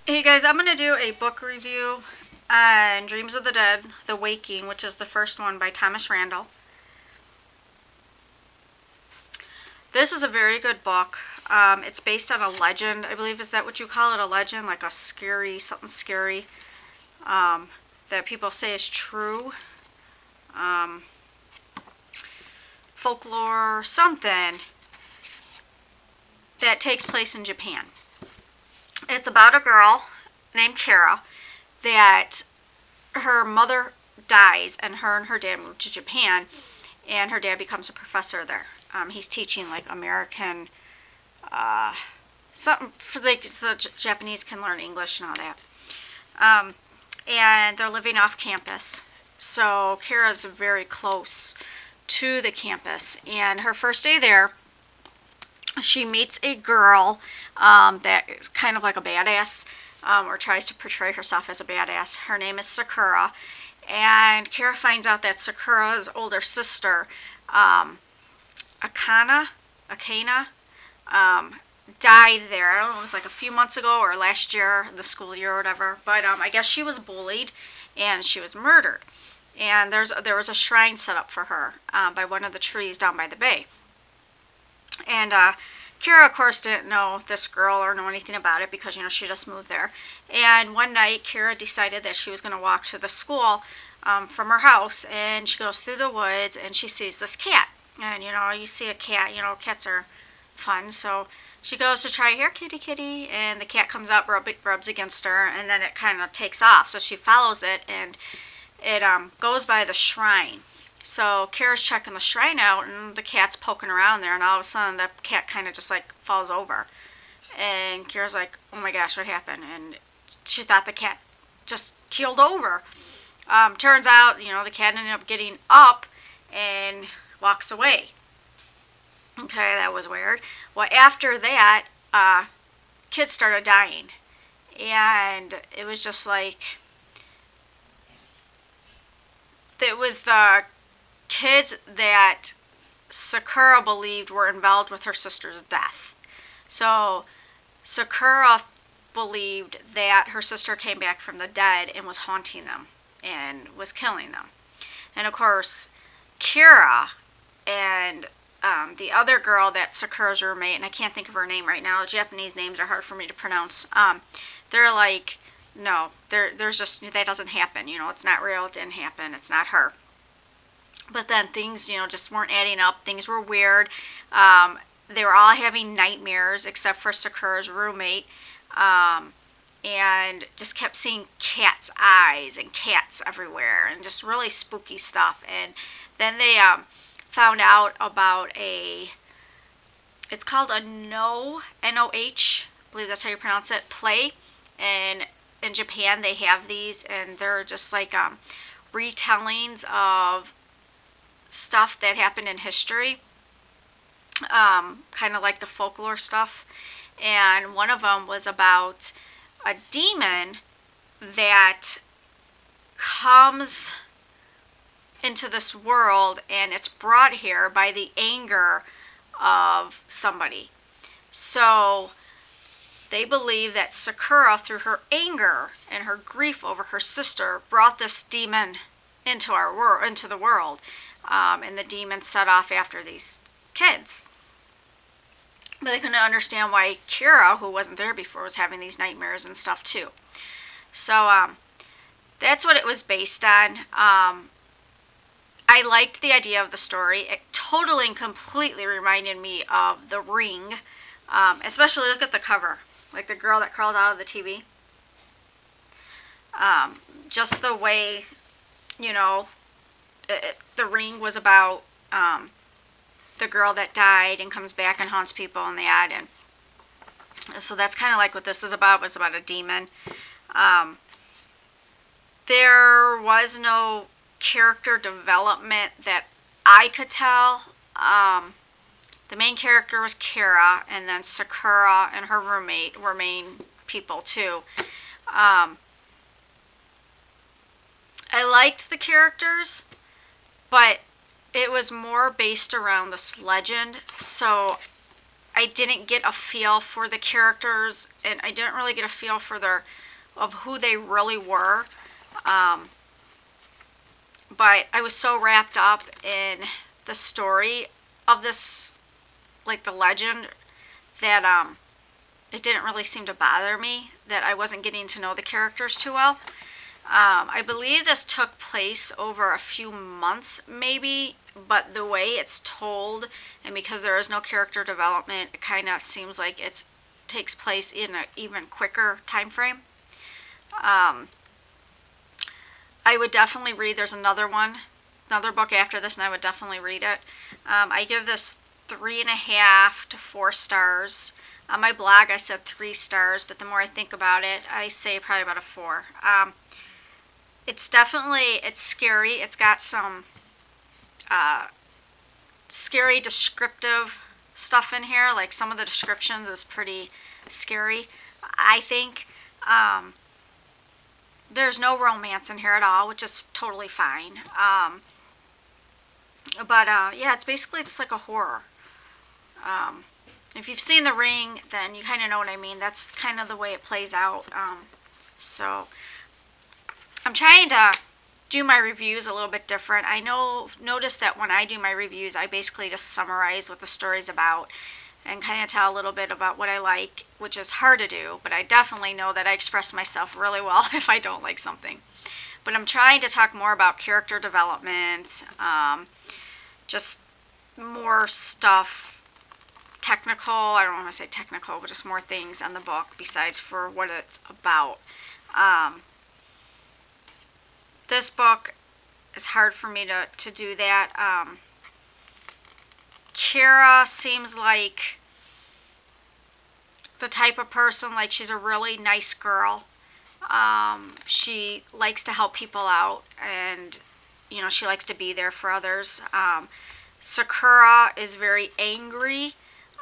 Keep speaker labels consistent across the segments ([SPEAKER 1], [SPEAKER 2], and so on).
[SPEAKER 1] Hey guys, I'm going to do a book review on Dreams of the Dead, The Waking, which is the first one by Thomas Randall. This is a very good book. It's based on a legend, I believe. Is that what you call it? A legend? Like a something scary that people say is true. Folklore, something that takes place in Japan. It's about a girl named Kara that her mother dies, and her dad move to Japan, and her dad becomes a professor there. He's teaching like American, something for like so the Japanese can learn English and all that. And they're living off campus, so Kara's very close to the campus. And her first day there, she meets a girl that is kind of like a badass, or tries to portray herself as a badass. Her name is Sakura, and Kara finds out that Sakura's older sister, Akana, died there. I don't know, it was like a few months ago or last year, the school year or whatever. But I guess she was bullied and she was murdered. And there was a shrine set up for her by one of the trees down by the bay. And Kara, of course, didn't know this girl or know anything about it because, she just moved there. And one night, Kara decided that she was going to walk to the school from her house, and she goes through the woods, and she sees this cat. And, you see a cat, cats are fun. So she goes to try, here, kitty, kitty, and the cat comes up, rubs against her, and then it kind of takes off. So she follows it, and it goes by the shrine. So Kara's checking the shrine out, and the cat's poking around there, and all of a sudden the cat kind of just like falls over. And Kara's like, oh my gosh, what happened? And she thought the cat just keeled over. Turns out, the cat ended up getting up and walks away. Okay, that was weird. Well, after that, kids started dying. And it was just like, it was the kids that Sakura believed were involved with her sister's death. So Sakura believed that her sister came back from the dead and was haunting them and was killing them. And of course, Kira and the other girl that's Sakura's roommate, and I can't think of her name right now. Japanese names are hard for me to pronounce. They're like, no, there's just, that doesn't happen. It's not real. It didn't happen. It's not her. But then things, just weren't adding up. Things were weird. They were all having nightmares except for Sakura's roommate. And just kept seeing cats' eyes and cats everywhere and just really spooky stuff. And then they found out about it's called a N-O-H, I believe that's how you pronounce it, play. And in Japan they have these, and they're just like retellings of stuff that happened in history, kind of like the folklore stuff. And one of them was about a demon that comes into this world, and it's brought here by the anger of somebody. So they believe that Sakura, through her anger and her grief over her sister, brought this demon into the world. And the demon set off after these kids. But they couldn't understand why Kira, who wasn't there before, was having these nightmares and stuff too. So that's what it was based on. I liked the idea of the story. It totally and completely reminded me of The Ring. Especially look at the cover. Like the girl that crawled out of the TV. Just the way, The Ring was about the girl that died and comes back and haunts people and that. And so that's kind of like what this is about. It's about a demon. There was no character development that I could tell. The main character was Kara, and then Sakura and her roommate were main people too. I liked the characters, but it was more based around this legend, so I didn't get a feel for the characters, and I didn't really get a feel for of who they really were. But I was so wrapped up in the story of this, like the legend, that it didn't really seem to bother me that I wasn't getting to know the characters too well. I believe this took place over a few months, maybe, but the way it's told, and because there is no character development, it kind of seems like it takes place in an even quicker time frame. I would definitely read. There's another book after this, and I would definitely read it. I give this 3.5 to 4 stars. On my blog, I said 3 stars, but the more I think about it, I say probably about a 4. It's scary. It's got some scary descriptive stuff in here. Like some of the descriptions is pretty scary, I think. There's no romance in here at all, which is totally fine. But yeah, it's basically just like a horror. If you've seen The Ring, then you kind of know what I mean. That's kind of the way it plays out. So I'm trying to do my reviews a little bit different. I notice that when I do my reviews, I basically just summarize what the story's about and kind of tell a little bit about what I like, which is hard to do, but I definitely know that I express myself really well if I don't like something. But I'm trying to talk more about character development, just more stuff, technical, I don't want to say technical, but just more things on the book besides for what it's about. This book, it's hard for me to do that. Kira seems like the type of person, like she's a really nice girl. She likes to help people out, and she likes to be there for others. Sakura is very angry.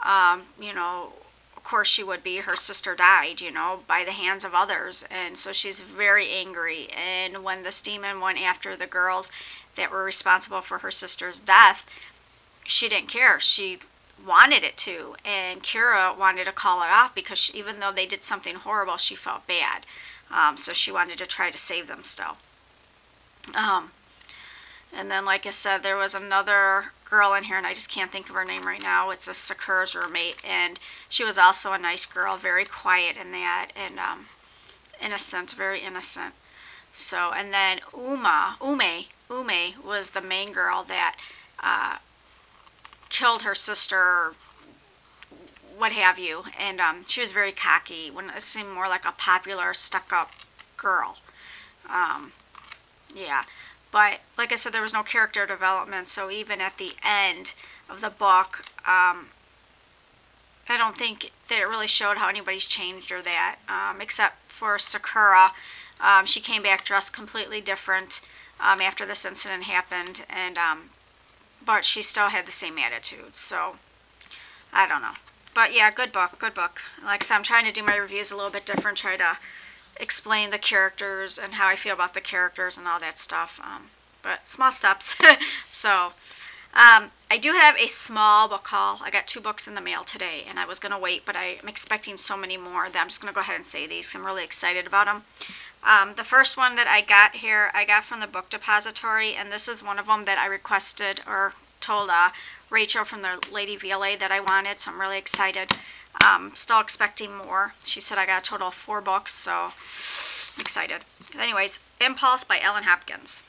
[SPEAKER 1] Of course she would be. Her sister died, by the hands of others, and so she's very angry. And when this demon went after the girls that were responsible for her sister's death, she didn't care. She wanted it to, and Kira wanted to call it off because even though they did something horrible, she felt bad. So she wanted to try to save them still. And then, like I said, there was another girl in here, and I just can't think of her name right now. It's a Sakura's roommate, and she was also a nice girl, very quiet in that, and innocent, very innocent. So, and then Ume was the main girl that killed her sister, what have you, and she was very cocky. When it seemed more like a popular, stuck-up girl. Yeah, but like I said, there was no character development, so even at the end of the book, I don't think that it really showed how anybody's changed or that, except for Sakura. She came back dressed completely different after this incident happened, and but she still had the same attitude, so I don't know. But yeah, good book. Like I said, I'm trying to do my reviews a little bit different, try to explain the characters and how I feel about the characters and all that stuff, but small steps. So I do have a small book haul. I got 2 books in the mail today, and I was going to wait, but I'm expecting so many more that I'm just going to go ahead and say these. I'm really excited about them. The first one that I got here, I got from the book depository, and this is one of them that I requested or told Rachel from the Lady VLA that I wanted, so I'm really excited. Still expecting more. She said I got a total of 4 books, so I'm excited. Anyways, Impulse by Ellen Hopkins.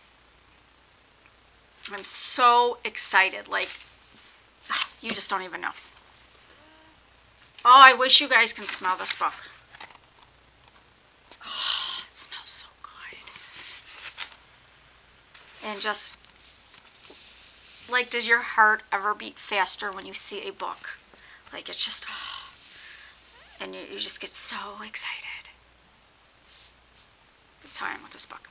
[SPEAKER 1] I'm so excited. Like, you just don't even know. Oh, I wish you guys can smell this book. Oh, it smells so good. And just, like, does your heart ever beat faster when you see a book? Like, it's just, oh, and you just get so excited. That's how I am with this book.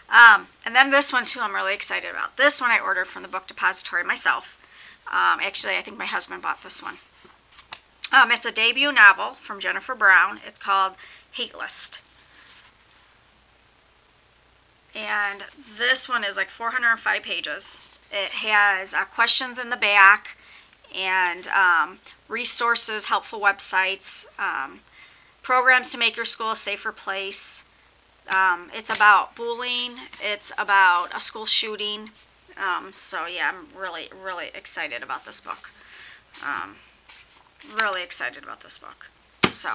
[SPEAKER 1] And then this one, too, I'm really excited about. This one I ordered from the book depository myself. Actually, I think my husband bought this one. It's a debut novel from Jennifer Brown. It's called Hate List. And this one is like 405 pages. It has questions in the back, and resources, helpful websites, programs to make your school a safer place. It's about bullying. It's about a school shooting. So yeah, I'm really, really excited about this book. Really excited about this book. So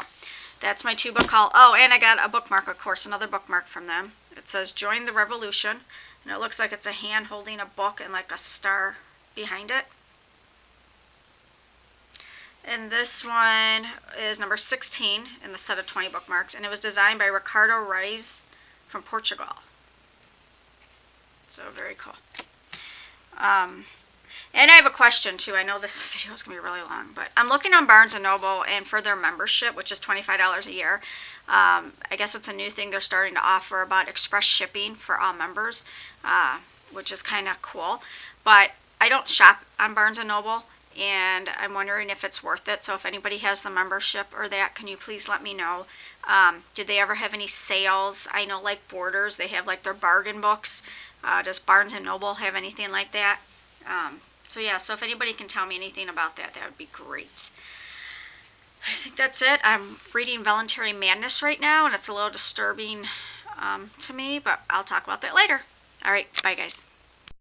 [SPEAKER 1] that's my 2-book haul. Oh, and I got a bookmark, of course, another bookmark from them. It says "Join the Revolution," and it looks like it's a hand holding a book and like a star behind it. And this one is number 16 in the set of 20 bookmarks, and it was designed by Ricardo Reis from Portugal. So very cool. And I have a question too. I know this video is going to be really long, but I'm looking on Barnes & Noble, and for their membership, which is $25 a year, I guess it's a new thing they're starting to offer about express shipping for all members, which is kind of cool. But I don't shop on Barnes & Noble, and I'm wondering if it's worth it. So if anybody has the membership or that, can you please let me know? Did they ever have any sales? I know like Borders, they have like their bargain books. Does Barnes & Noble have anything like that? So yeah, so if anybody can tell me anything about that, that would be great. I think that's it. I'm reading Voluntary Madness right now, and it's a little disturbing to me, but I'll talk about that later. All right, bye guys.